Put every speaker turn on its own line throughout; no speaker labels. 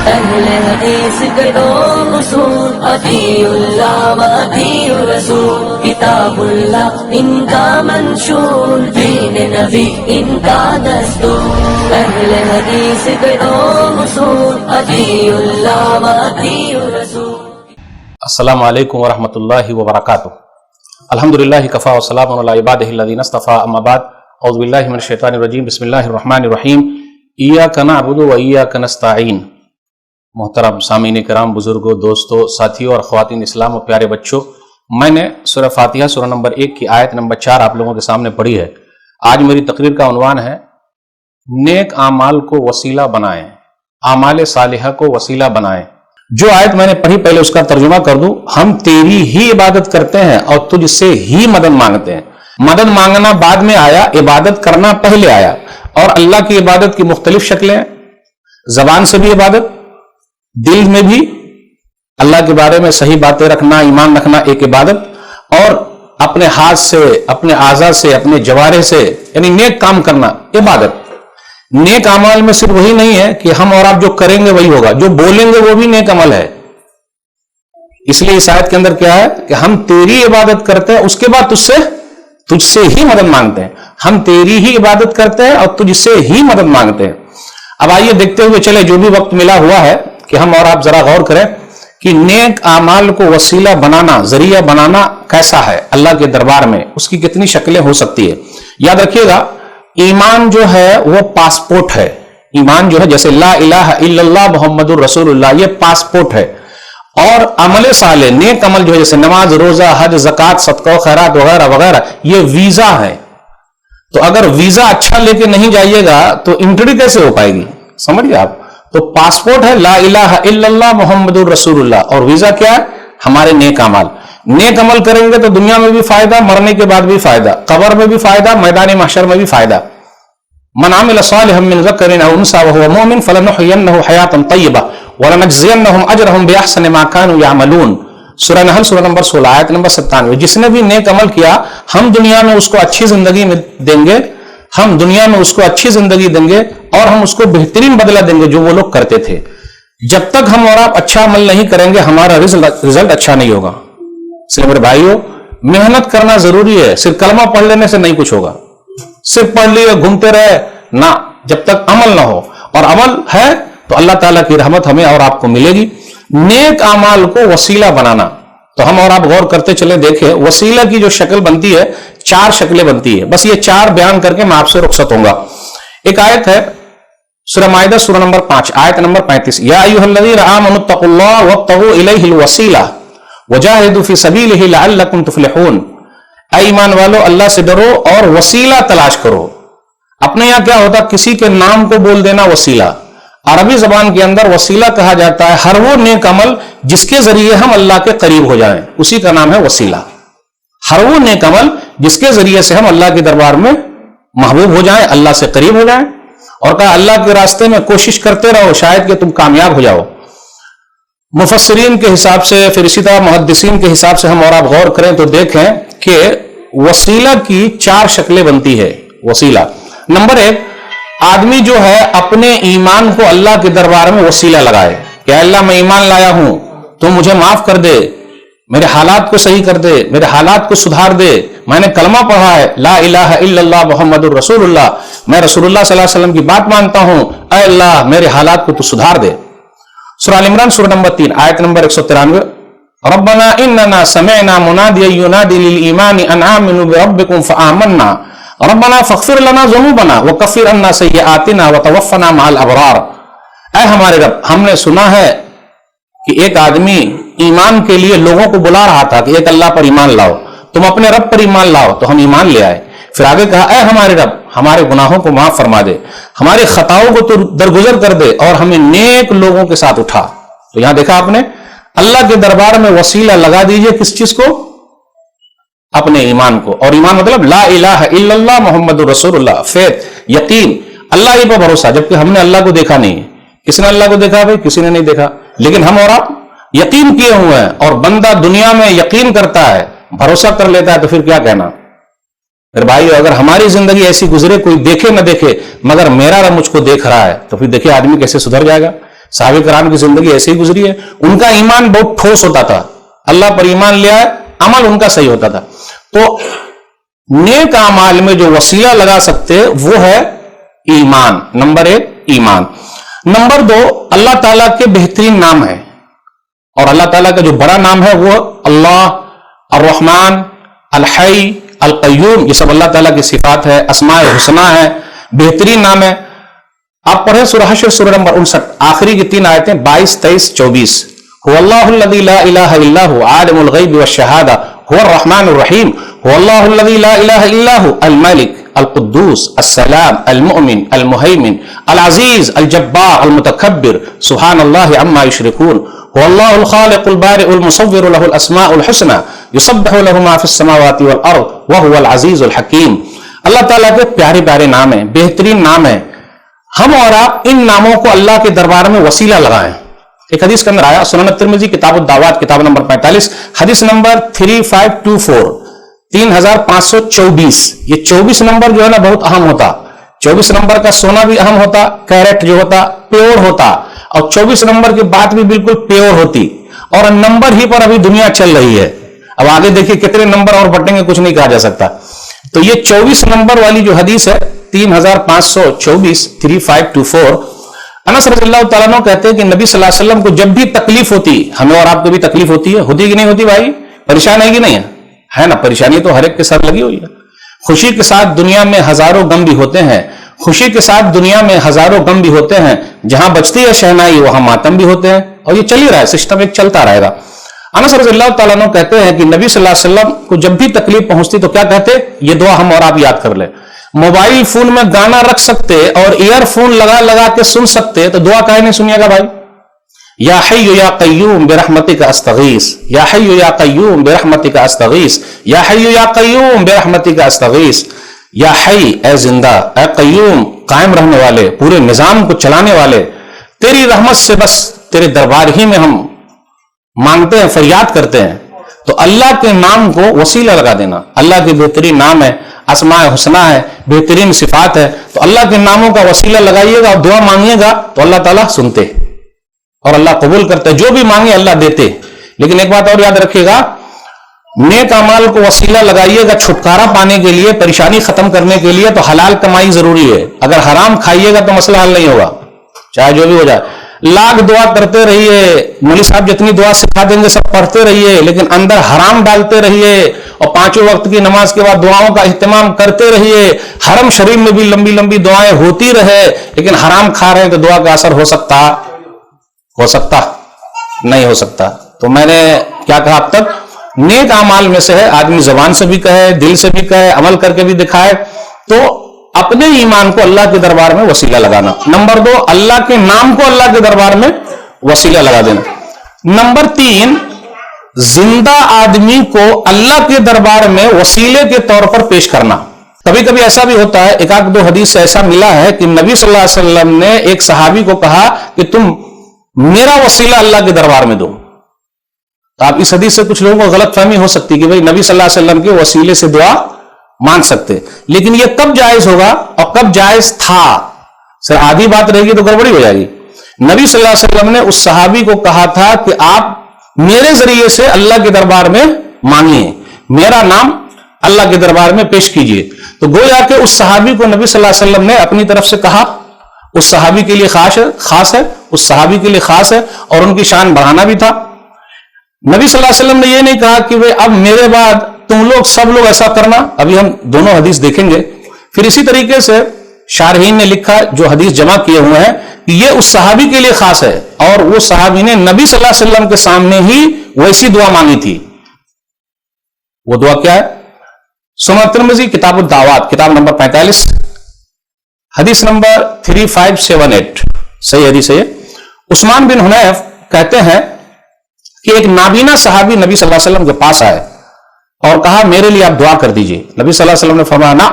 اہل حدیث کے دو اصول، اطیعوا اللہ و اطیعوا الرسول، کتاب اللہ ان کا منشور، دین نبی ان کا دستور، اہل حدیث کے دو اصول، اطیعوا اللہ و اطیعوا الرسول۔
السلام علیکم ورحمۃ اللہ وبرکاتہ۔ الحمدللہ کفا وسلام علی عبادہ الذین اصطفیٰ، اما بعد، اعوذ باللہ من الشیطان الرجیم، بسم اللہ الرحمن الرحیم۔ ایاک نعبد و ایاک نستعین۔ محترم سامعین کرام، بزرگوں، دوستوں، ساتھیوں اور خواتین اسلام و پیارے بچوں، میں نے سورہ فاتحہ سورہ نمبر 1 کی آیت نمبر 4 آپ لوگوں کے سامنے پڑھی ہے۔ آج میری تقریر کا عنوان ہے نیک اعمال کو وسیلہ بنائیں، اعمال صالحہ کو وسیلہ بنائیں۔ جو آیت میں نے پڑھی پہلے اس کا ترجمہ کر دوں۔ ہم تیری ہی عبادت کرتے ہیں اور تجھ سے ہی مدد مانگتے ہیں۔ مدد مانگنا بعد میں آیا، عبادت کرنا پہلے آیا۔ اور اللہ کی عبادت کی مختلف شکلیں، زبان سے بھی عبادت، دل میں بھی اللہ کے بارے میں صحیح باتیں رکھنا، ایمان رکھنا ایک عبادت، اور اپنے ہاتھ سے، اپنے اعضاء سے، اپنے جوارح سے یعنی نیک کام کرنا عبادت۔ نیک عمل میں صرف وہی نہیں ہے کہ ہم اور آپ جو کریں گے وہی ہوگا، جو بولیں گے وہ بھی نیک عمل ہے۔ اس لیے اس آیت کے اندر کیا ہے کہ ہم تیری عبادت کرتے ہیں، اس کے بعد تجھ سے ہی مدد مانگتے ہیں۔ ہم تیری ہی عبادت کرتے ہیں اور تجھ سے ہی مدد مانگتے ہیں۔ اب آئیے دیکھتے ہوئے چلے، جو بھی وقت ملا ہوا ہے کہ ہم اور آپ ذرا غور کریں کہ نیک اعمال کو وسیلہ بنانا، ذریعہ بنانا کیسا ہے اللہ کے دربار میں، اس کی کتنی شکلیں ہو سکتی ہے۔ یاد رکھیے گا، ایمان جو ہے وہ پاسپورٹ ہے۔ ایمان جو ہے جیسے لا الہ الا اللہ محمد الرسول اللہ، یہ پاسپورٹ ہے۔ اور عمل صالح، نیک عمل جو ہے جیسے نماز، روزہ، حج، زکوٰۃ، صدقہ و خیرات وغیرہ وغیرہ، یہ ویزا ہے۔ تو اگر ویزا اچھا لے کے نہیں جائیے گا تو انٹری کیسے ہو پائے گی؟ سمجھئے آپ؟ تو پاسپورٹ ہے لا الہ الا اللہ محمد الرسول اللہ، اور ویزا کیا ہے؟ ہمارے نیک اعمال۔ نیک عمل کریں گے تو دنیا میں بھی فائدہ، مرنے کے بعد بھی فائدہ، قبر میں بھی فائدہ، میدان محشر میں بھی فائدہ۔ من عمل صالحا من ذکر او انثى وهو مؤمن فلنحيينه حیاۃ طیبہ ولنجزینهم اجرهم باحسن ما كانوا يعملون۔ سورہ نحل سورہ نمبر 16 آیت نمبر 97۔ جس نے بھی نیک عمل کیا ہم دنیا میں اس کو اچھی زندگی میں دیں گے، ہم دنیا میں اس کو اچھی زندگی دیں گے اور ہم اس کو بہترین بدلہ دیں گے جو وہ لوگ کرتے تھے۔ جب تک ہم اور آپ اچھا عمل نہیں کریں گے ہمارا رزلٹ اچھا نہیں ہوگا۔ اس لیے میرے بھائیو، محنت کرنا ضروری ہے، صرف کلمہ پڑھ لینے سے نہیں کچھ ہوگا، صرف پڑھ لیے گھومتے رہے نہ، جب تک عمل نہ ہو۔ اور عمل ہے تو اللہ تعالیٰ کی رحمت ہمیں اور آپ کو ملے گی۔ نیک اعمال کو وسیلہ بنانا، تو ہم اور آپ غور کرتے چلیں، دیکھیں وسیلہ کی جو شکل بنتی ہے، 4 شکلیں بنتی ہے۔ بس یہ 4 بیان کر کے میں آپ سے رخصت ہوں گا۔ ایک آیت ہے سورہ مائدہ سورہ نمبر 5 آیت نمبر 35۔ یا ایھا الذین آمنوا اتقوا اللہ وابتغوا الیہ الوسیلہ وجاہدوا فی سبیلہ لعلکم تفلحون۔ اے ایمان والو، اللہ سے ڈرو اور وسیلہ تلاش کرو۔ اپنے یہاں کیا ہوتا، کسی کے نام کو بول دینا وسیلہ۔ عربی زبان کے اندر وسیلہ کہا جاتا ہے ہر وہ نیک عمل جس کے ذریعے ہم اللہ کے قریب ہو جائیں، اسی کا نام ہے وسیلہ۔ ہر وہ نیک عمل جس کے ذریعے سے ہم اللہ کے دربار میں محبوب ہو جائیں، اللہ سے قریب ہو جائیں۔ اور کہا اللہ کے راستے میں کوشش کرتے رہو، شاید کہ تم کامیاب ہو جاؤ۔ مفسرین کے حساب سے، پھر اسی طرح محدثین کے حساب سے ہم اور آپ غور کریں تو دیکھیں کہ وسیلہ کی 4 شکلیں بنتی ہے۔ وسیلہ نمبر 1، آدمی جو ہے اپنے ایمان کو اللہ کے دربار میں وسیلہ لگائے کہ اللہ میں ایمان لایا ہوں، تو مجھے معاف کر دے، میرے حالات کو صحیح کر دے، میرے حالات کو سدھار دے، میں نے کلمہ پڑھا ہے لا الہ الا اللہ محمد الرسول اللہ، میں رسول اللہ صلی اللہ علیہ وسلم کی بات مانتا ہوں، اے اللہ میرے حالات کو تو سدھار دے۔ سورہ ال عمران سورہ نمبر 3 آیت نمبر 193۔ ربنا اننا سمعنا منادیا ینادی للایمان ان آمنوا بربکم فآمنا ربنا فاغفر لنا ذنوبنا وکفر عنا سیئاتنا وتوفنا مع الابرار۔ اے ہمارے رب، ہم نے سنا ہے کہ ایک آدمی ایمان کے لیے لوگوں کو بلا رہا تھا کہ ایک اللہ پر ایمان لاؤ، تم اپنے رب پر ایمان لاؤ، تو ہم ایمان لے آئے۔ پھر آگے کہا اے ہمارے رب، ہمارے گناہوں کو معاف فرما دے، ہماری خطاؤں کو تو درگزر کر دے اور ہمیں نیک لوگوں کے ساتھ اٹھا۔ تو یہاں دیکھا آپ نے، اللہ کے دربار میں وسیلہ لگا دیجئے کس چیز کو؟ اپنے ایمان کو۔ اور ایمان مطلب لا الہ الا اللہ محمد الرسول اللہ، فیت، یقین، اللہ ہی پر بھروسہ، جبکہ ہم نے اللہ کو دیکھا نہیں ہے۔ کس نے اللہ کو دیکھا بھائی؟ کسی نے نہیں دیکھا، لیکن ہم اور آپ یقین کیے ہوئے ہیں۔ اور بندہ دنیا میں یقین کرتا ہے، بھروسہ کر لیتا ہے، تو پھر کیا کہنا؟ میرے بھائی، اگر ہماری زندگی ایسی گزرے، کوئی دیکھے نہ دیکھے مگر میرا رب مجھ کو دیکھ رہا ہے، تو پھر دیکھیں آدمی کیسے سدھر جائے گا۔ صحابہ کرام کی زندگی ایسے ہی گزری ہے. ان کا ایمان بہت ٹھوس ہوتا تھا, اللہ پر ایمان لیا ہے, عمل ان کا صحیح ہوتا تھا. تو نیک اعمال میں جو وسیلہ لگا سکتے وہ ہے ایمان. نمبر 1 ایمان. نمبر 2 اللہ تعالیٰ کے بہترین نام ہے, اور اللہ تعالیٰ کا جو بڑا نام ہے وہ اللہ, الرحمن, الحی, القیوم, یہ سب اللہ تعالیٰ کی صفات ہے, اسماء الحسنہ ہے, بہترین نام ہے. آپ پڑھیں سورہ حشر سورہ نمبر 59, آخری کی 3 آیتیں 22, 23, 24. هو اللہ الذی لا الہ الا هو عالم الغیب والشہادہ هو الرحمن الرحیم هو اللہ الذی لا الہ الا هو الملک القدوس السلام المؤمن المہیمن العزیز الجبار المتکبر سبحان اللہ عما یشرکون هو اللہ الخالق البارئ المصور له الاسماء الحسنى یسبح له ما فی السماوات والارض وهو العزیز الحکیم. اللہ تعالیٰ کے پیارے پیارے نام ہیں, بہترین نام ہیں. ہم اور آپ ان ناموں کو اللہ کے دربار میں وسیلہ لگائیں. ایک حدیث کے اندر آیا, سنن ترمذی کتاب الدعوات کتاب نمبر 45 حدیث نمبر 3524 3524. یہ 24 نمبر جو ہے نا بہت اہم ہوتا. 24 نمبر کا سونا بھی اہم ہوتا, کیرٹ جو ہوتا پیور ہوتا, اور 24 نمبر کی بات بھی بالکل پیور ہوتی. اور نمبر ہی پر ابھی دنیا چل رہی ہے. اب آگے دیکھیے کتنے نمبر اور بٹیں گے کچھ نہیں کہا جا سکتا. تو یہ 24 نمبر والی جو حدیث ہے 3524 3524, انس رضی اللہ تعالیٰ عنہ کہتے ہیں کہ نبی صلی اللہ علیہ وسلم کو جب بھی تکلیف ہوتی, ہمیں اور آپ کو بھی تکلیف ہوتی ہے کہ نہیں ہوتی بھائی, پریشان ہے کہ نہیں ہے نا. پریشانی تو ہر ایک کے ساتھ لگی ہوئی ہے. خوشی کے ساتھ دنیا میں ہزاروں غم بھی ہوتے ہیں, خوشی کے ساتھ دنیا میں ہزاروں غم بھی ہوتے ہیں. جہاں بجتی ہے شہنائی وہاں ماتم بھی ہوتے ہیں, اور یہ چل ہی رہا ہے, سسٹم ایک چلتا رہے گا. انس رضی اللہ تعالیٰ عنہ کہتے ہیں کہ نبی صلی اللہ علیہ وسلم کو جب بھی تکلیف پہنچتی تو کیا کہتے, یہ دعا ہم اور آپ یاد کر لیں. موبائل فون میں گانا رکھ سکتے اور ایئر فون لگا لگا کے سن سکتے, تو دعا کہے نہیں سنیے گا بھائی. یا حی یا قیوم برحمتک استغیث, یا حی یا قیوم برحمتک استغیث, یا حی یا قیوم برحمتک استغیث. یا حی اے زندہ, اے قیوم قائم رہنے والے, پورے نظام کو چلانے والے, تیری رحمت سے بس تیرے دربار ہی میں ہم مانگتے ہیں, فریاد کرتے ہیں. تو اللہ کے نام کو وسیلہ لگا دینا. اللہ کے بہترین نام ہے, اسماء حسنہ ہے, بہترین صفات ہے. تو اللہ کے ناموں کا وسیلہ لگائیے گا اور دعا مانگیے گا تو اللہ تعالیٰ سنتے اور اللہ قبول کرتے. جو بھی مانگے اللہ دیتے. لیکن ایک بات اور یاد رکھیے گا, نیک اعمال کو وسیلہ لگائیے گا چھٹکارا پانے کے لیے, پریشانی ختم کرنے کے لیے, تو حلال کمائی ضروری ہے. اگر حرام کھائیے گا تو مسئلہ حل نہیں ہوگا, چاہے جو بھی ہو جائے. لاکھ دعا کرتے رہیے, مولوی صاحب جتنی دعا سکھا دیں گے سب پڑھتے رہیے, لیکن اندر حرام ڈالتے رہیے, اور 5 وقت کی نماز کے بعد دعاؤں کا اہتمام کرتے رہیے. حرم شریف میں بھی لمبی لمبی دعائیں ہوتی رہے, لیکن حرام کھا رہے ہیں تو دعا کا اثر ہو سکتا نہیں ہو سکتا. تو میں نے کیا کہا اب تک, نیک اعمال میں سے ہے, آدمی زبان سے بھی کہے, دل سے بھی کہے, عمل کر کے بھی دکھائے. تو اپنے ایمان کو اللہ کے دربار میں وسیلہ لگانا. نمبر 2 اللہ کے نام کو اللہ کے دربار میں وسیلہ لگا دینا. نمبر 3 زندہ آدمی کو اللہ کے دربار میں وسیلے کے طور پر پیش کرنا. کبھی کبھی ایسا بھی ہوتا ہے, ایک آدھ 2 حدیث سے ایسا ملا ہے کہ نبی صلی اللہ علیہ وسلم نے ایک صحابی کو کہا کہ تم میرا وسیلہ اللہ کے دربار میں دو. آپ اس حدیث سے کچھ لوگوں کو غلط فہمی ہو سکتی کہ بھئی نبی صلی اللہ علیہ وسلم کے وسیلے سے دعا مانگ سکتے, لیکن یہ کب جائز ہوگا اور کب جائز تھا. سر آدھی بات رہے گی تو گڑبڑی ہو جائے گی. نبی صلی اللہ علیہ وسلم نے اس صحابی کو کہا تھا کہ آپ میرے ذریعے سے اللہ کے دربار میں مانگیے, میرا نام اللہ کے دربار میں پیش کیجئے. تو گویا کہ اس صحابی کو نبی صلی اللہ علیہ وسلم نے اپنی طرف سے کہا, اس صحابی کے لیے خاص ہے, اس صحابی کے لیے خاص ہے, اور ان کی شان بڑھانا بھی تھا. نبی صلی اللہ علیہ وسلم نے یہ نہیں کہا کہ اب میرے بعد تم لوگ سب لوگ ایسا کرنا. ابھی ہم دونوں حدیث دیکھیں گے. پھر اسی طریقے سے شارحین نے لکھا, جو حدیث جمع کیے ہوئے ہیں, کہ یہ اس صحابی کے لیے خاص ہے, اور وہ صحابی نے نبی صلی اللہ علیہ وسلم کے سامنے ہی ویسی دعا مانگی تھی. وہ دعا کیا ہے؟ سنن ترمذی کتاب الدعوات کتاب نمبر 45 حدیث نمبر 3578 صحیح حدیث ہے. عثمان بن حنیف کہتے ہیں کہ ایک نابینا صحابی نبی صلی اللہ علیہ وسلم کے پاس آئے اور کہا میرے لیے آپ دعا کر دیجئے. نبی صلی اللہ علیہ وسلم نے فرمایا نا,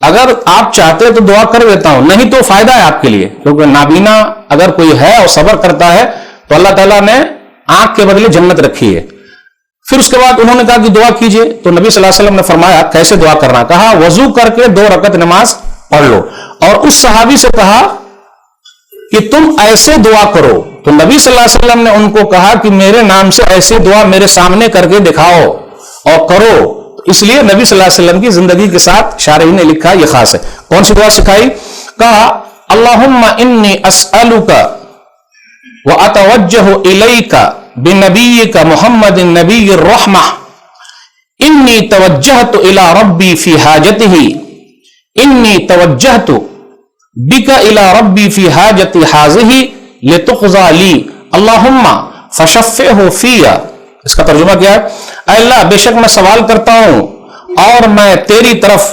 اگر آپ چاہتے تو دعا کر دیتا ہوں, نہیں تو فائدہ ہے آپ کے لیے, کیونکہ نابینا اگر کوئی ہے اور صبر کرتا ہے تو اللہ تعالیٰ نے آنکھ کے بدلے جنت رکھی ہے. پھر اس کے بعد انہوں نے کہا کہ دعا کیجئے. تو نبی صلی اللہ علیہ وسلم نے فرمایا کیسے دعا کرنا؟ کہا وضو کر کے 2 رکعت نماز پڑھ لو. اور اس صحابی سے کہا کہ تم ایسے دعا کرو. تو نبی صلی اللہ علیہ وسلم نے ان کو کہا کہ میرے نام سے ایسے دعا میرے سامنے کر کے دکھاؤ اور کرو. اس لیے نبی صلی اللہ علیہ وسلم کی زندگی کے ساتھ شارحین نے لکھا یہ خاص ہے. کون سی دعا سکھائی؟ کہا اللہم انی اسألک واتوجہ الیک بنبیک محمد النبی الرحمہ انی توجہت الی ربی فی حاجتہ انی توجہت بک الی ربی فی حاجت حاضہ لتقضی لی اللہم فشفعہ فی. اس کا ترجمہ کیا ہے؟ اے اللہ بے شک میں سوال کرتا ہوں اور میں تیری طرف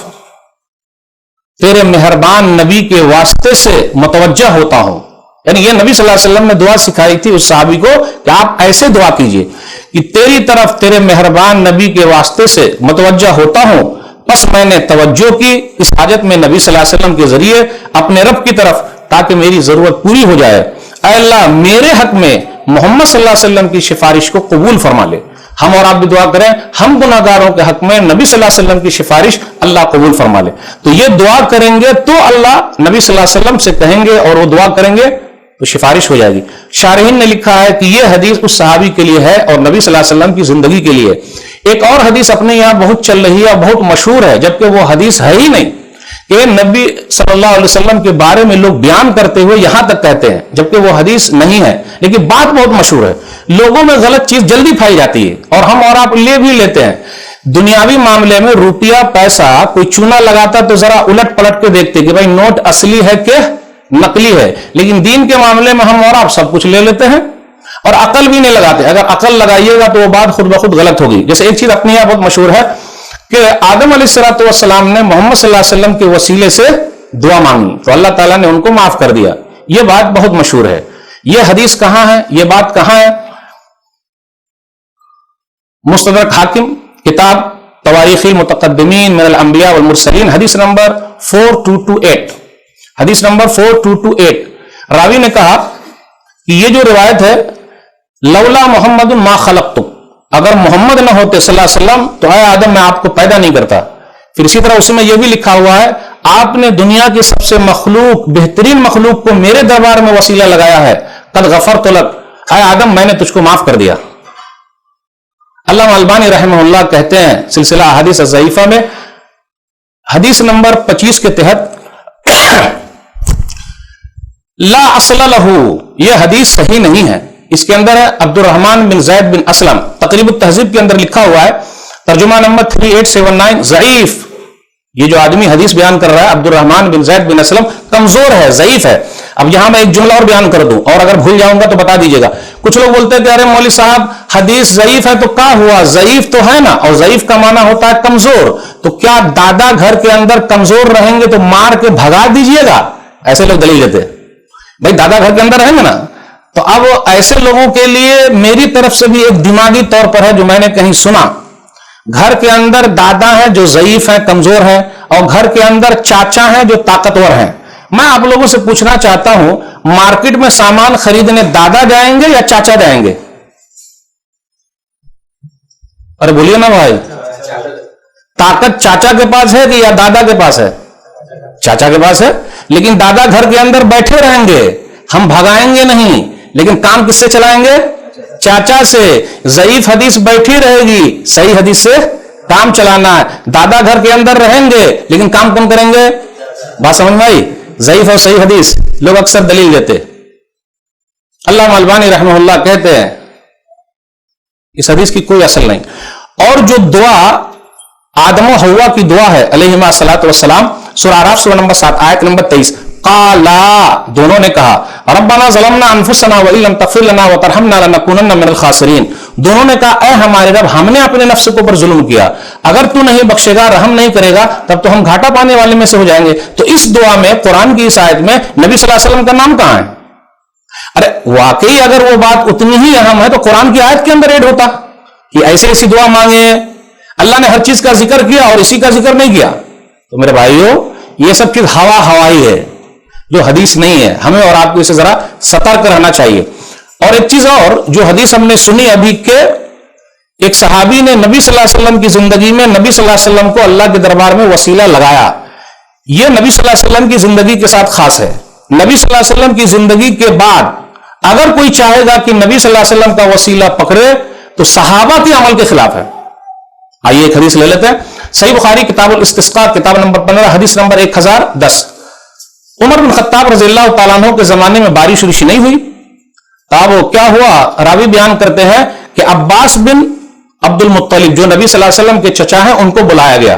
تیرے مہربان نبی کے واسطے سے متوجہ ہوتا ہوں. یعنی یہ نبی صلی اللہ علیہ وسلم نے دعا سکھائی تھی اس صحابی کو کہ آپ ایسے دعا کیجئے کہ تیری طرف تیرے مہربان نبی کے واسطے سے متوجہ ہوتا ہوں. بس میں نے توجہ کی اس حاجت میں نبی صلی اللہ علیہ وسلم کے ذریعے اپنے رب کی طرف تاکہ میری ضرورت پوری ہو جائے. اے اللہ میرے حق میں محمد صلی اللہ علیہ وسلم کی سفارش کو قبول فرما لے. ہم اور آپ بھی دعا کریں ہم گناہگاروں کے حق میں نبی صلی اللہ علیہ وسلم کی سفارش اللہ قبول فرما لے. تو یہ دعا کریں گے تو اللہ نبی صلی اللہ علیہ وسلم سے کہیں گے اور وہ دعا کریں گے تو سفارش ہو جائے گی. شارحین نے لکھا ہے کہ یہ حدیث اس صحابی کے لیے ہے اور نبی صلی اللہ علیہ وسلم کی زندگی کے لیے. ایک اور حدیث اپنے یہاں بہت چل رہی ہے اور بہت مشہور ہے جبکہ وہ حدیث ہے ہی نہیں کہ نبی صلی اللہ علیہ وسلم کے بارے میں لوگ بیان کرتے ہوئے یہاں تک کہتے ہیں جبکہ وہ حدیث نہیں ہے لیکن بات بہت مشہور ہے. لوگوں میں غلط چیز جلدی پھیل جاتی ہے اور ہم اور آپ لے بھی لیتے ہیں. دنیاوی معاملے میں روپیہ پیسہ کوئی چونا لگاتا تو ذرا الٹ پلٹ کے دیکھتے کہ بھائی نوٹ اصلی ہے کہ نقلی ہے. لیکن دین کے معاملے میں ہم اور آپ سب کچھ لے لیتے ہیں اور عقل بھی نہیں لگاتے. اگر عقل لگائیے گا تو وہ بات خود بخود غلط ہوگی. جیسے ایک چیز اپنے یہاں بہت مشہور ہے کہ آدم علیہ السلام نے محمد صلی اللہ علیہ وسلم کے وسیلے سے دعا مانگی تو اللہ تعالیٰ نے ان کو معاف کر دیا. یہ بات بہت مشہور ہے. یہ حدیث کہاں ہے؟ یہ بات کہاں ہے؟ مستدرک حاکم کتاب تواریخ المتقدمین من الانبیاء والمرسلین حدیث نمبر 4228. حدیث نمبر 4228 راوی نے کہا کہ یہ جو روایت ہے لولا محمد ما خلقتک، اگر محمد نہ ہوتے صلی اللہ علیہ وسلم تو اے آدم میں آپ کو پیدا نہیں کرتا. پھر اسی طرح اسی میں یہ بھی لکھا ہوا ہے آپ نے دنیا کی سب سے مخلوق بہترین مخلوق کو میرے دربار میں وسیلہ لگایا ہے. قد غفرت لک، اے آدم میں نے تجھ کو معاف کر دیا. علامہ البانی رحمہ اللہ کہتے ہیں سلسلہ احادیث الضعیفہ میں حدیث نمبر 25 کے تحت لا اصل لہ، یہ حدیث صحیح نہیں ہے. اس کے اندر ہے عبد الرحمن بن زید بن اسلم تقریب التہذیب کے اندر لکھا ہوا ہے ترجمہ نمبر 3879 ضعیف. یہ جو آدمی حدیث بیان کر رہا ہے عبد الرحمن بن زید بن اسلم کمزور ہے، ضعیف ہے. اب یہاں میں ایک جملہ اور بیان کر دوں اور اگر بھول جاؤں گا تو بتا دیجیے گا. کچھ لوگ بولتے ہیں کہ ارے مولوی صاحب حدیث ضعیف ہے تو کیا ہوا؟ ضعیف تو ہے نا، اور ضعیف کا معنی ہوتا ہے کمزور. تو کیا دادا گھر کے اندر کمزور رہیں گے تو مار کے بھگا دیجیے گا؟ ایسے لوگ دلیل دیتے بھائی دادا گھر کے اندر رہیں گے نا. تو اب ایسے لوگوں کے لیے میری طرف سے بھی ایک دماغی طور پر ہے جو میں نے کہیں سنا. گھر کے اندر دادا ہیں جو ضعیف ہیں کمزور ہیں اور گھر کے اندر چاچا ہیں جو طاقتور ہیں. میں آپ لوگوں سے پوچھنا چاہتا ہوں مارکیٹ میں سامان خریدنے دادا جائیں گے یا چاچا جائیں گے؟ ارے بولیے نا بھائی. طاقت چاچا کے پاس ہے کہ یا دادا کے پاس ہے؟ چاچا کے پاس ہے. لیکن دادا گھر کے اندر بیٹھے رہیں گے، ہم بھگائیں گے نہیں، لیکن کام کس سے چلائیں گے؟ چاچا سے. ضعیف حدیث بیٹھی رہے گی، صحیح حدیث سے کام چلانا ہے. دادا گھر کے اندر رہیں گے لیکن کام کون کریں گے؟ بات سمجھ میں آئی؟ ضعیف اور صحیح حدیث لوگ اکثر دلیل دیتے. علامہ البانی رحمہ اللہ کہتے ہیں اس حدیث کی کوئی اصل نہیں. اور جو دعا آدم و حوا کی دعا ہے علیہما الصلوۃ والسلام، سورہ اعراف سورہ نمبر 7 آیت نمبر 23 قالا، دونوں نے کہا ربنا ظلمنا انفسنا وان لم تغفر لنا وترحمنا لنکونن من الخاسرین. دونوں نے کہا اے ہمارے رب ہم نے اپنے نفس کے اوپر ظلم کیا، اگر تو نہیں بخشے گا رحم نہیں کرے گا تب تو ہم گھاٹا پانے والے میں سے ہو جائیں گے. تو اس دعا میں قرآن کی اس آیت میں نبی صلی اللہ علیہ وسلم کا نام کہاں ہے؟ ارے واقعی اگر وہ بات اتنی ہی اہم ہے تو قرآن کی آیت کے اندر ایڈ ہوتا کہ ایسی ایسی دعا مانگے. اللہ نے ہر چیز کا ذکر کیا اور اسی کا ذکر نہیں کیا. تو میرے بھائیو یہ سب چیز ہوائی ہے جو حدیث نہیں ہے. ہمیں اور آپ کو اسے ذرا سترک رہنا چاہیے. اور ایک چیز اور جو حدیث ہم نے سنی ابھی کہ ایک صحابی نے نبی صلی اللہ علیہ وسلم کی زندگی میں نبی صلی اللہ علیہ وسلم کو اللہ کے دربار میں وسیلہ لگایا. یہ نبی صلی اللہ علیہ وسلم کی زندگی کے ساتھ خاص ہے. نبی صلی اللہ علیہ وسلم کی زندگی کے بعد اگر کوئی چاہے گا کہ نبی صلی اللہ علیہ وسلم کا وسیلہ پکڑے تو صحابہ کے عمل کے خلاف ہے. آئیے ایک حدیث لے لیتے ہیں. صحیح بخاری کتاب الاستسقاء کتاب نمبر 15 حدیث نمبر 1010. عمر بن خطاب رضی اللہ تعالیٰ عنہ کے زمانے میں بارش وارش نہیں ہوئی. تب کیا ہوا؟ راوی بیان کرتے ہیں کہ عباس بن عبد المطلب جو نبی صلی اللہ علیہ وسلم کے چچا ہیں ان کو بلایا گیا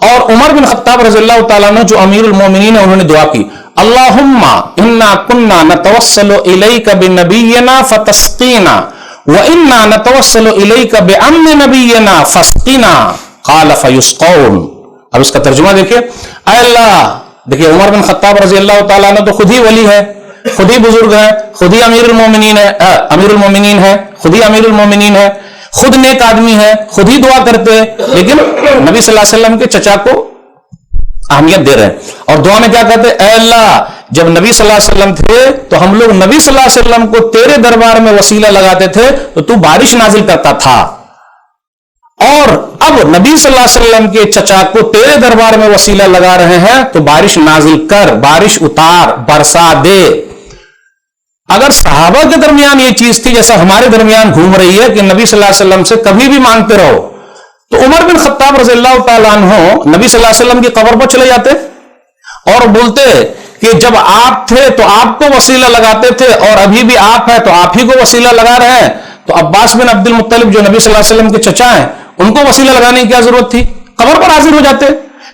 اور عمر بن خطاب رضی اللہ تعالیٰ عنہ جو امیر المومنین ہیں انہوں نے دعا کی اللہم انا کنا نتوسل الیک بنبینا فتسقینا وانا نتوسل الیک بامن نبینا فاسقنا قال فیسقون. اب اس کا ترجمہ دیکھیں. اے اللہ، دیکھیں عمر بن خطاب رضی اللہ تعالیٰ عنہ تو خود ہی ولی ہے، خود ہی بزرگ ہے، خود ہی امیر المومنین ہے، خود ہی امیر المومنین ہے، خود نیک آدمی ہے، خود ہی دعا کرتے ہیں، لیکن نبی صلی اللہ علیہ وسلم کے چچا کو اہمیت دے رہے ہیں اور دعا میں کیا کہتے ہیں؟ اے اللہ، جب نبی صلی اللہ علیہ وسلم تھے تو ہم لوگ نبی صلی اللہ علیہ وسلم کو تیرے دربار میں وسیلہ لگاتے تھے تو تو بارش نازل کرتا تھا، اور اب نبی صلی اللہ علیہ وسلم کے چچا کو تیرے دربار میں وسیلہ لگا رہے ہیں تو بارش نازل کر، بارش اتار، برسا دے. اگر صحابہ کے درمیان یہ چیز تھی جیسا ہمارے درمیان گھوم رہی ہے کہ نبی صلی اللہ علیہ وسلم سے کبھی بھی مانگتے رہو، تو عمر بن خطاب رضی اللہ تعالیٰ عنہ نبی صلی اللہ علیہ وسلم کی قبر پر چلے جاتے اور بولتے کہ جب آپ تھے تو آپ کو وسیلہ لگاتے تھے اور ابھی بھی آپ ہیں تو آپ ہی کو وسیلہ لگا رہے ہیں، تو عباس بن عبد المطلب جو نبی صلی اللہ علیہ وسلم کے چچا ہیں ان کو وسیلہ لگانے کی کیا ضرورت تھی؟ قبر پر حاضر ہو جاتے،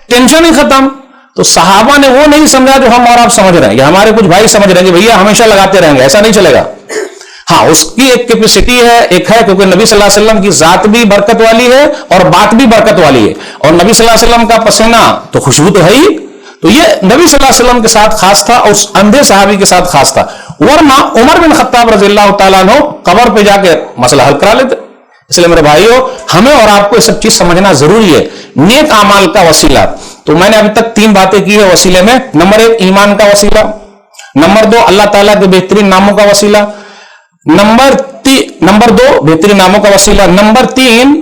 ٹینشن ہی ختم. تو صحابہ نے وہ نہیں سمجھا جو ہم اور آپ سمجھ رہے ہیں، یا ہمارے کچھ بھائی سمجھ رہے ہیں کہ بھیا ہمیشہ لگاتے رہیں گے، ایسا نہیں چلے گا. ہاں، اس کی ایک کیپیسٹی ہے، ایک ہے، کیونکہ نبی صلی اللہ علیہ وسلم کی ذات بھی برکت والی ہے اور بات بھی برکت والی ہے، اور نبی صلی اللہ علیہ وسلم کا پسینہ تو خوشبو تو ہے ہی، تو یہ نبی صلی اللہ علیہ وسلم کے ساتھ خاص تھا اور اس اندھے صحابی کے ساتھ خاص تھا. ورنہ عمر بن خطاب رضی اللہ تعالیٰ عنہ قبر پہ جا کے مسئلہ حل کرا لیتے. اس لیے میرے بھائیوں، ہمیں اور آپ کو یہ سب چیز سمجھنا ضروری ہے. نیک اعمال کا وسیلہ، تو میں نے ابھی تک 3 باتیں کی ہے وسیلے میں. نمبر 1 ایمان کا وسیلہ، نمبر 2 اللہ تعالیٰ کے بہترین ناموں کا وسیلہ، نمبر 2 بہترین ناموں کا وسیلہ، نمبر 3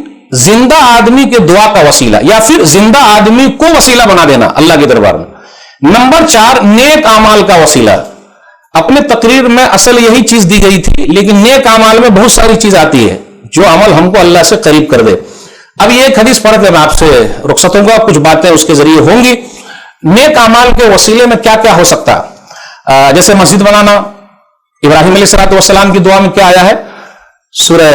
زندہ آدمی کے دعا کا وسیلہ یا پھر زندہ آدمی کو وسیلہ بنا دینا اللہ کے دربار میں، نمبر 4 نیک اعمال کا وسیلہ. اپنے تقریر میں اصل یہی چیز دی گئی تھی، لیکن نیک اعمال میں بہت ساری چیز آتی ہے جو عمل ہم کو اللہ سے قریب کر دے. اب یہ ایک حدیث پڑھ کے میں آپ سے رخصت ہوں گا، کچھ باتیں اس کے ذریعے ہوں گی. نیک اعمال کے وسیلے میں کیا کیا ہو سکتا ہے؟ جیسے مسجد بنانا. ابراہیم علیہ الصلوۃ والسلام کی دعا میں کیا آیا ہے؟ سورہ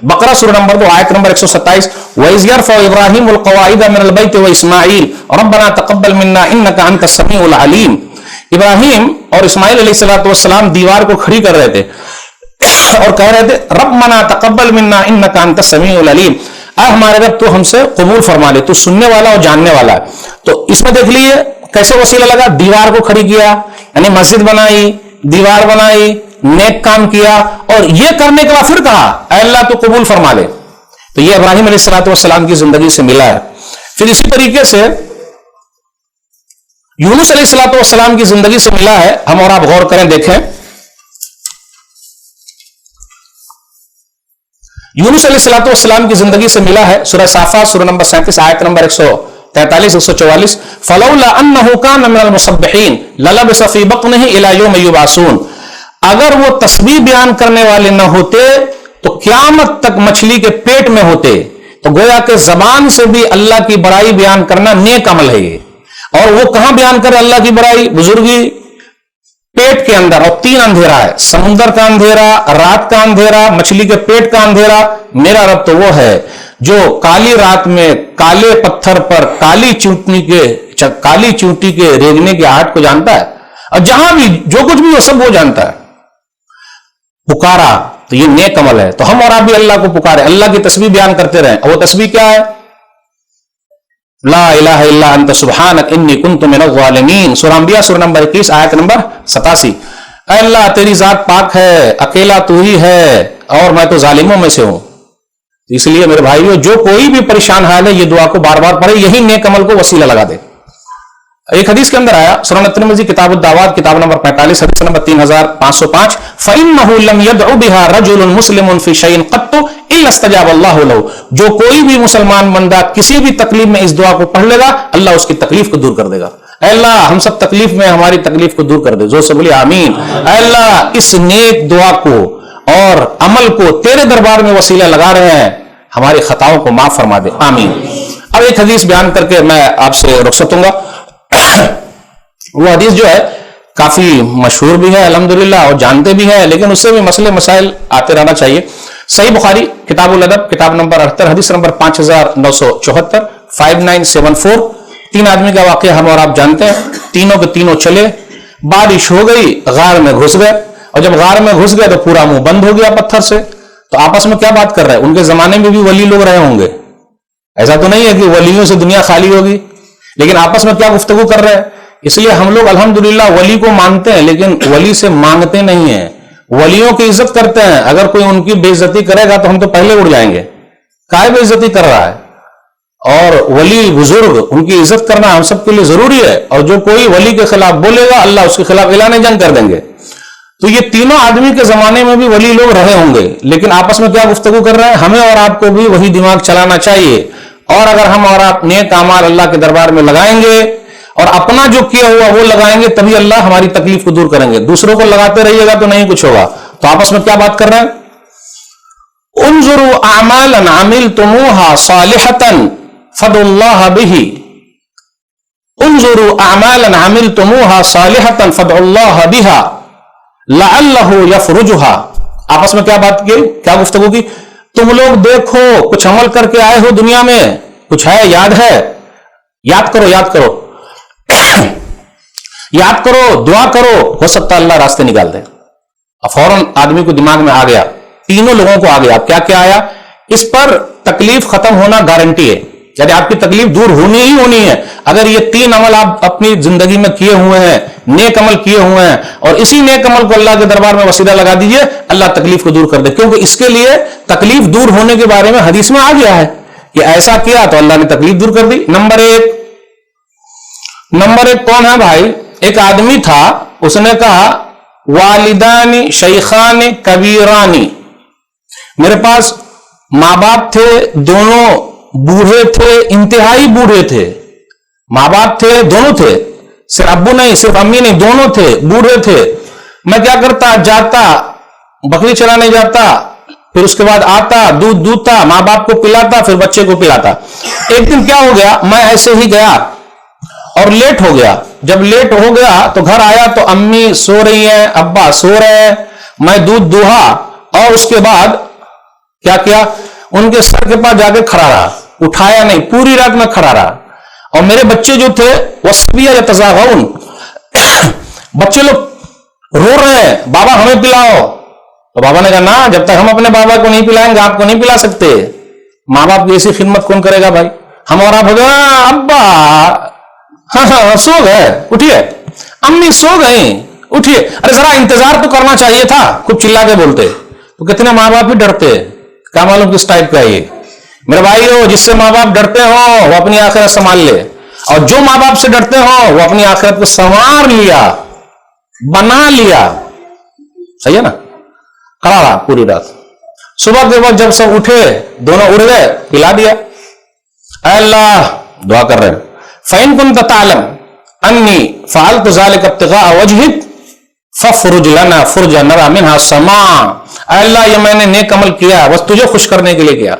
بقرہ سورہ نمبر 2 آیت نمبر 127 وَإِذْ يَرْفَعُ إِبْرَاهِيمُ الْقَوَاعِدَ مِنَ الْبَيْتِ وَإِسْمَاعِيلُ رَبَّنَا تَقَبَّلْ مِنَّا إِنَّكَ أَنْتَ السَّمِيعُ الْعَلِيمُ. ابراہیم اور اسماعیل علیہ الصلوۃ والسلام دیوار کو کھڑی کر رہے تھے اور کہہ رہے تھے ربنا تقبل منا انک انت السمیع العلیم، اے ہمارے رب تو ہم سے قبول فرما لے، تو سننے والا اور جاننے والا ہے. تو اس میں دیکھ لیے کیسے وسیلہ لگا، دیوار کو کھڑی کیا، یعنی مسجد بنائی، دیوار بنائی، نیک کام کیا، اور یہ کرنے کے بعد پھر کہا اے اللہ تو قبول فرما لے. تو یہ ابراہیم علیہ الصلوۃ والسلام کی زندگی سے ملا ہے. پھر اسی طریقے سے یونس علیہ الصلوۃ والسلام کی زندگی سے ملا ہے. ہم اور آپ غور کریں، دیکھیں. یونس علیہ الصلوۃ والسلام کی زندگی سے ملا ہے. سورہ صافات سورہ نمبر 37 آیت نمبر 143 144 فلولا انه كان من المسبحين للبث في بطنه الى يوم يبعثون. اگر وہ تسبیح بیان کرنے والے نہ ہوتے تو قیامت تک مچھلی کے پیٹ میں ہوتے. تو گویا کہ زبان سے بھی اللہ کی بڑائی بیان کرنا نیک عمل ہے یہ. اور وہ کہاں بیان کرے اللہ کی بڑائی؟ بزرگی پیٹ کے اندر. اور 3 اندھیرا ہے، سمندر کا اندھیرا، رات کا اندھیرا، مچھلی کے پیٹ کا اندھیرا. میرا رب تو وہ ہے جو کالی رات میں کالے پتھر پر کالی چونٹی کے ریگنے کے آہٹ کو جانتا ہے، اور جہاں بھی جو کچھ بھی وہ سب وہ جانتا ہے. پکارا تو یہ نیک عمل ہے. تو ہم اور آپ بھی اللہ کو پکارے، اللہ کی تسبیح بیان کرتے رہیں. اور وہ تسبیح کیا ہے؟ لا الہ الا انت سبحانک انی کنت من الظالمین. سورہ انبیاء سورہ نمبر 21 آیت نمبر 87. اے اللہ تیری ذات پاک ہے، اکیلا تو ہی ہے اور میں تو ظالموں میں سے ہوں. اس لیے میرے بھائیو، جو کوئی بھی پریشان حال ہے یہ دعا کو بار بار پڑھے، یہی نیک عمل کو وسیلہ لگا دے. ایک حدیث کے اندر آیا سنن ترمذی کتاب الدعوات کتاب نمبر 45 حدیث نمبر 3505 فإنه لم يدع بها رجل مسلم في شيء قط الا استجاب الله له. جو کوئی بھی مسلمان بندہ کسی بھی تکلیف میں اس دعا کو پڑھ لے گا اللہ اس کی تکلیف کو دور کر دے گا. اے اللہ ہم سب تکلیف میں ہماری تکلیف کو دور کر دے، زور سے بولیے آمین۔ اے اللہ اس نیک دعا کو اور عمل کو تیرے دربار میں وسیلہ لگا رہے ہیں، ہماری خطاؤں کو معاف فرما دے، آمین۔ اب ایک حدیث بیان کر کے میں آپ سے رخصت ہوں گا۔ وہ حدیث جو ہے کافی مشہور بھی ہے الحمدللہ اور جانتے بھی ہیں، لیکن اس سے بھی مسئلے مسائل آتے رہنا چاہیے۔ صحیح بخاری کتاب الادب کتاب نمبر 78 حدیث نمبر 5974 5974۔ تین آدمی کا واقعہ ہم اور آپ جانتے ہیں، تینوں کے تینوں چلے، بارش ہو گئی، غار میں گھس گئے، اور جب غار میں گھس گئے تو پورا منہ بند ہو گیا پتھر سے۔ تو آپس میں کیا بات کر رہے ہیں؟ ان کے زمانے میں بھی ولی لوگ رہے ہوں گے، ایسا تو نہیں ہے کہ ولیوں سے دنیا خالی ہوگی، لیکن آپس میں کیا گفتگو کر رہے ہیں؟ اس لیے ہم لوگ الحمدللہ ولی کو مانتے ہیں، لیکن ولی سے مانگتے نہیں ہیں، ولیوں کی عزت کرتے ہیں۔ اگر کوئی ان کی بے عزتی کرے گا تو ہم تو پہلے اڑ جائیں گے، کائے بے عزتی کر رہا ہے؟ اور ولی بزرگ ان کی عزت کرنا ہم سب کے لیے ضروری ہے، اور جو کوئی ولی کے خلاف بولے گا اللہ اس کے خلاف اعلان جنگ کر دیں گے۔ تو یہ تینوں آدمی کے زمانے میں بھی ولی لوگ رہے ہوں گے، لیکن آپس میں کیا گفتگو کر رہے ہیں؟ ہمیں اور آپ کو بھی وہی دماغ چلانا چاہیے، اور اگر ہم اور آپ نیک اعمال اللہ کے دربار میں لگائیں گے اور اپنا جو کیا ہوا وہ لگائیں گے، تبھی اللہ ہماری تکلیف کو دور کریں گے۔ دوسروں کو لگاتے رہیے گا تو نہیں کچھ ہوگا۔ تو آپس میں کیا بات کر رہے ہیں؟ انظروا اعمالا عملتموها صالحة فادعوا الله به، انظروا اعمالا عملتموها صالحة فادعوا الله بها لعله يفرجها۔ آپس میں کیا بات کی، کیا گفتگو کی؟ تم لوگ دیکھو کچھ عمل کر کے آئے ہو دنیا میں، کچھ ہے، یاد ہے، یاد کرو، یاد کرو یاد کرو، دعا کرو، ہو سکتا ہے اللہ راستے نکال دے۔ اب فوراً آدمی کو دماغ میں آ گیا، تینوں لوگوں کو آ گیا۔ کیا کیا آیا؟ اس پر تکلیف ختم ہونا گارنٹی ہے، یعنی آپ کی تکلیف دور ہونی ہی ہونی ہے۔ اگر یہ تین عمل آپ اپنی زندگی میں کیے ہوئے ہیں، نیک عمل کیے ہوئے ہیں، اور اسی نیک عمل کو اللہ کے دربار میں وسیلہ لگا دیجئے، اللہ تکلیف کو دور کر دے، کیونکہ اس کے لیے تکلیف دور ہونے کے بارے میں حدیث میں آ گیا ہے کہ ایسا کیا تو اللہ نے تکلیف دور کر دی۔ نمبر ایک کون ہے بھائی؟ ایک آدمی تھا، اس نے کہا والدانی شیخان کبیرانی، میرے پاس ماں باپ تھے، دونوں بوڑھے تھے، انتہائی بوڑھے تھے، ماں باپ تھے، دونوں تھے، صرف ابو نہیں، صرف امی نہیں، دونوں تھے، بوڑھے تھے۔ میں کیا کرتا؟ جاتا، بکری چرانے جاتا، پھر اس کے بعد آتا، دودھ دودھتا، ماں باپ کو پلاتا، پھر بچے کو پلاتا۔ ایک دن کیا ہو گیا، میں ایسے ہی گیا اور لیٹ ہو گیا۔ جب لیٹ ہو گیا تو گھر آیا تو امی سو رہی ہیں، ابا سو رہے ہیں، میں دودھ دوہا اور اس کے بعد کیا کیا، ان کے سر کے پاس جا کے کھڑا رہا، اٹھایا نہیں، پوری رات میں کھڑا رہا۔ اور میرے بچے جو تھے وصبیہ یتزاغون، بچے لوگ رو رہے ہیں، بابا ہمیں پلاؤ۔ تو بابا نے کہا نا، جب تک ہم اپنے بابا کو نہیں پلائیں گے آپ کو نہیں پلا سکتے۔ ماں باپ کی ایسی خدمت کون کرے گا بھائی؟ ہم اور آپ ہو گئے ابا ہاں سو گئے، اٹھیے، امی سو گئی، اٹھیے، ارے ذرا انتظار تو کرنا چاہیے تھا، خوب چلا کے بولتے۔ تو کتنے ماں باپ بھی ڈرتے، کیا معلوم کس ٹائپ کا یہ میرے بھائی ہو۔ جس سے ماں باپ ڈرتے ہو وہ اپنی آخرت سنبھال لے، اور جو ماں باپ سے ڈرتے ہو وہ اپنی آخرت کو سنوار لیا، بنا لیا، صحیح ہے نا؟ کھڑا رہا پوری رات۔ صبح کے وقت جب سب اٹھے، دونوں اڑ گئے، پلا دیا۔ اے اللہ، دعا کر رہے ہیں، فَإِن كُنْتَ تَعْلَمْ أَنِّي فَعَلْتُ ذَلِكَ ابْتِغَاءَ وَجْهِكَ فَافْرُجْ لَنَا فُرْجًا نَرَىٰ مِنْهَا سَمَاءً۔ اے اللہ، یہ میں نے نیک عمل کیا بس تجھے خوش کرنے کے لیے کیا۔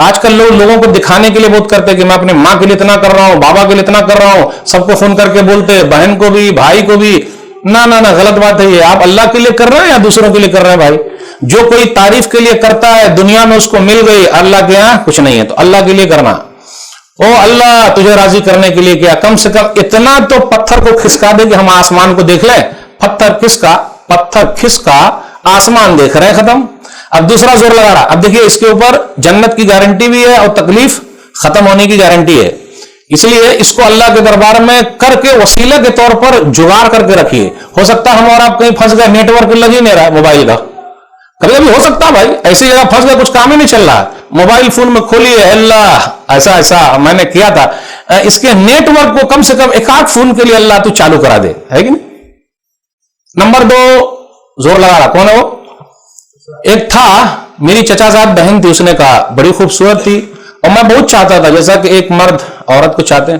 آج کل لوگ لوگوں کو دکھانے کے لیے بہت کرتے کہ میں اپنے ماں کے لیے اتنا کر رہا ہوں، بابا کے لیے اتنا کر رہا ہوں، سب کو فون کر کے بولتے، بہن کو بھی، بھائی کو بھی۔ نہ نہ نہ، غلط بات ہے یہ۔ آپ اللہ کے لیے کر رہے ہیں یا دوسروں کے لیے کر رہے ہیں بھائی؟ جو کوئی تعریف کے لیے کرتا ہے دنیا میں اس کو مل گئی، اللہ کے یہاں کچھ نہیں ہے، تو اللہ کے لیے کرنا۔ او اللہ، تجھے راضی کرنے کے لیے کیا، کم سے کم اتنا تو پتھر کو کھسکا دے کہ ہم آسمان کو دیکھ لیں۔ پتھر کھسکا آسمان دیکھ رہے ہیں، ختم۔ اب دوسرا زور لگا رہا، اب دیکھیے اس کے اوپر جنت کی گارنٹی بھی ہے اور تکلیف ختم ہونے کی گارنٹی ہے، اس لیے اس کو اللہ کے دربار میں کر کے وسیلہ کے طور پر جگاڑ کر کے رکھیے۔ ہو سکتا ہم اور آپ کہیں پھنس گئے، نیٹ ورک لگ ہی نہیں رہا موبائل کا، کبھی کبھی ہو سکتا بھائی ایسی جگہ پھنس گئے، کچھ کام ہی نہیں چل رہا، موبائل فون میں کھولیے، اللہ ایسا میں نے کیا تھا، اس کے نیٹ ورک کو کم سے کم ایک آدھ فون کے لیے اللہ تو چالو کرا دے، ہے کہ نہیں؟ نمبر 2 زور لگا رہا، کون ہے وہ؟ ایک تھا، میری چچا زاد بہن تھی، اس نے کہا بڑی خوبصورت تھی اور میں بہت چاہتا تھا، جیسا کہ ایک مرد عورت کو چاہتے ہیں،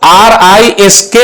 RISK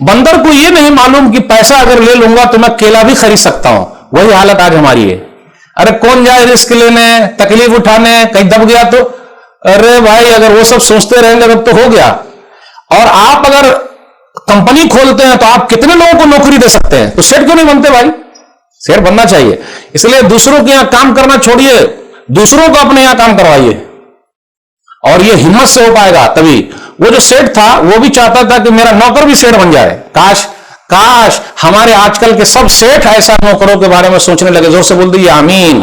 بندر کو یہ نہیں معلوم کہ پیسہ اگر لے لوں گا تو میں کیلا بھی خرید سکتا ہوں. وہی حالت آج ہماری ہے. ارے کون جائے رسک لینے, تکلیف اٹھانے, کہیں دب گیا تو ارے بھائی اگر وہ سب سوچتے رہیں گے تب تو ہو گیا. اور آپ اگر کمپنی کھولتے ہیں تو آپ کتنے لوگوں کو نوکری دے سکتے ہیں؟ تو سیٹ کیوں نہیں بنتے بھائی؟ سیٹ بننا چاہیے. اس لیے دوسروں کے یہاں کام کرنا چھوڑیے, دوسروں کو اپنے یہاں کام کروائیے, اور یہ ہمت سے ہو پائے گا تبھی. وہ جو سیٹ تھا وہ بھی چاہتا تھا کہ میرا نوکر بھی سیٹ بن جائے. کاش ہمارے آج کل کے سب سیٹ ایسا نوکروں کے بارے میں سوچنے لگے. زور سے بول دیجیے آمین.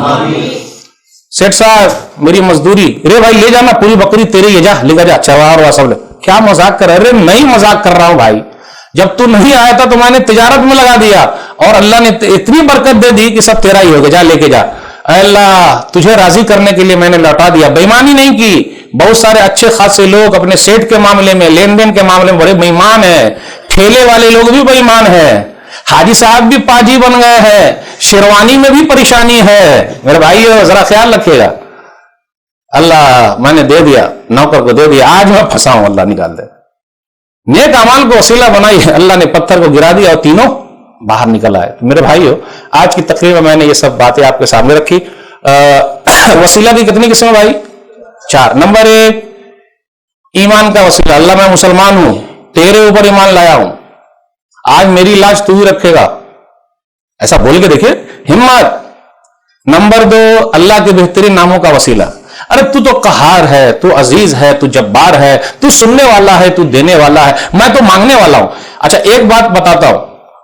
سیٹ صاحب میری مزدوری, رے بھائی لے جانا پوری بکری تیری, یہ جا لے جا چوار ہوا سب. کیا مذاق کر رہے؟ نہیں مذاق کر رہا ہوں بھائی. جب تو نہیں آیا تھا تو میں نے تجارت میں لگا دیا, اور اللہ نے اتنی برکت دے دی کہ سب تیرا ہی ہوگا. جا لے کے جا. اے اللہ تجھے راضی کرنے کے لیے میں نے لوٹا دیا. بےمانی نہیں کی. بہت سارے اچھے خاصے لوگ اپنے سیٹ کے معاملے میں, لین دین کے معاملے میں بڑے بےمان ہیں. ٹھیلے والے لوگ بھی بےمان ہیں. حاجی صاحب بھی پاجی بن گئے ہیں. شیروانی میں بھی پریشانی ہے. میرے بھائی ذرا خیال رکھیے گا. اللہ میں نے دے دیا, نوکر کو دے دیا, آج میں پھنسا ہوں, اللہ نکال دے. نیک اعمال کو وسیلہ بنائی ہے, اللہ نے پتھر کو گرا دیا اور تینوں باہر نکل آئے. میرے بھائیو آج کی تقریر میں میں نے یہ سب باتیں آپ کے سامنے رکھی. وسیلہ کی کتنی قسم بھائی؟ 4. نمبر 1 ایمان کا وسیلہ. اللہ میں مسلمان ہوں, تیرے اوپر ایمان لایا ہوں, آج میری لاج تو ہی رکھے گا, ایسا بول کے دیکھیں ہمت. نمبر 2 اللہ کے بہترین ناموں کا وسیلہ. ارے تو قہار ہے, تو عزیز ہے, تو جبار ہے, تو سننے والا ہے, تو دینے والا ہے, میں تو مانگنے والا ہوں. اچھا ایک بات بتاتا ہوں,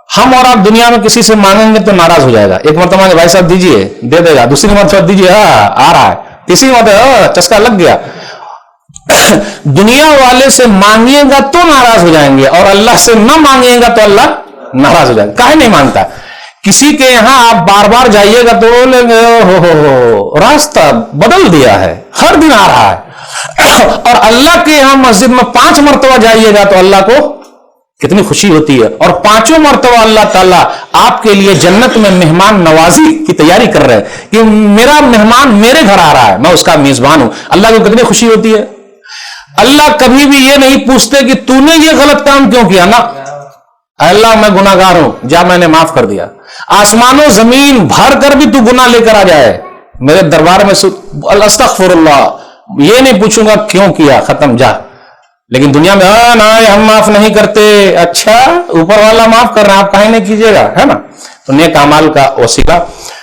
ہم اور آپ دنیا میں کسی سے مانگیں گے تو ناراض ہو جائے گا. ایک مرتبہ بھائی صاحب دیجئے, دے دے گا. دوسری مرتبہ دیجئے, آ رہا ہے. تیسری مرتبہ چسکا لگ گیا. دنیا والے سے مانگیے گا تو ناراض ہو جائیں گے, اور اللہ سے نہ مانگیے گا تو اللہ ناراض ہو جائے گا. کاہے نہیں مانگتا؟ کسی کے یہاں آپ بار بار جائیے گا تو بولیں گے ہو راستہ بدل دیا ہے, ہر دن آ رہا ہے. اور اللہ کے یہاں مسجد میں 5 مرتبہ جائیے گا تو اللہ کو کتنی خوشی ہوتی ہے, اور 5 مرتبہ اللہ تعالیٰ آپ کے لیے جنت میں مہمان نوازی کی تیاری کر رہے ہیں کہ میرا مہمان میرے گھر آ رہا ہے, میں اس کا میزبان ہوں. اللہ کو کتنی خوشی ہوتی ہے. اللہ کبھی بھی یہ نہیں پوچھتے کہ تو نے یہ غلط کام کیوں کیا, نا اللہ میں گناہ گار ہوں, جا میں نے معاف کر دیا. آسمان و زمین بھر کر بھی تو گناہ لے کر آ جائے میرے دربار میں, استغفر اللہ, یہ نہیں پوچھوں گا کیوں کیا, ختم, جا. لیکن دنیا میں ہم معاف نہیں کرتے. اچھا اوپر والا معاف کر رہا ہے, آپ کہیں نہیں کیجیے گا, ہے نا. تو نیک اعمال کا وسیلہ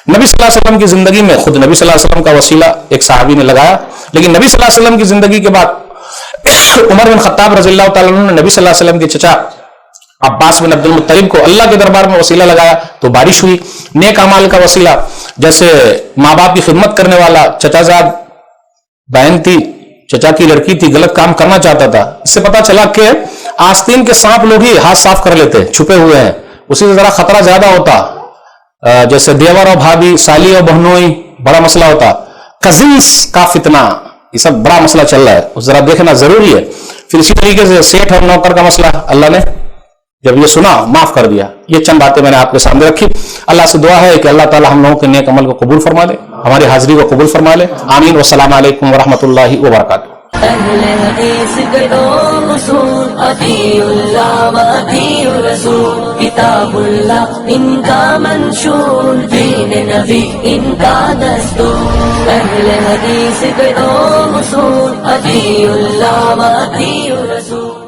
نبی صلی اللہ علیہ وسلم کی زندگی میں, خود نبی صلی اللہ علیہ وسلم کا وسیلہ ایک صحابی نے لگایا, لیکن نبی صلی اللہ علیہ وسلم کی زندگی کے بعد عمر بن خطاب رضی اللہ تعالیٰ عنہ نے نبی صلی اللہ علیہ وسلم کے چچا عباس بن عبد المطلب کو اللہ کے دربار میں وسیلہ لگایا تو بارش ہوئی. نیک اعمال کا وسیلہ جیسے ماں باپ کی خدمت کرنے والا چچا زاد بہن تھی, چچا کی لڑکی تھی, غلط کام کرنا چاہتا تھا, اس سے پتا چلا کہ آستین کے سانپ لوگ ہی ہاتھ صاف کر لیتے, چھپے ہوئے ہیں, اسی سے ذرا خطرہ زیادہ ہوتا. جیسے دیور اور بھابھی, سالی اور بہنوئی, بڑا مسئلہ ہوتا. کزنس کا فتنہ, یہ سب بڑا مسئلہ چل رہا ہے, اس ذرا دیکھنا ضروری ہے. پھر اسی طریقے سے سیٹ اور نوکر کا مسئلہ, اللہ نے جب یہ سنا معاف کر دیا. یہ چند باتیں میں نے آپ کے سامنے رکھی. اللہ سے دعا ہے کہ اللہ تعالی ہم لوگوں کے نیک عمل کو قبول فرما لے, ہماری حاضری کو قبول فرما لے. آمین. والسلام علیکم ورحمۃ اللہ وبرکاتہ.
اہل حدیث کے 2 اصول, اطیع اللہ و اطیع الرسول. کتاب اللہ ان کا منشور, دین نبی ان کا دستور. اہل حدیث کے 2 اصول, اطیع اللہ و اطیع الرسول.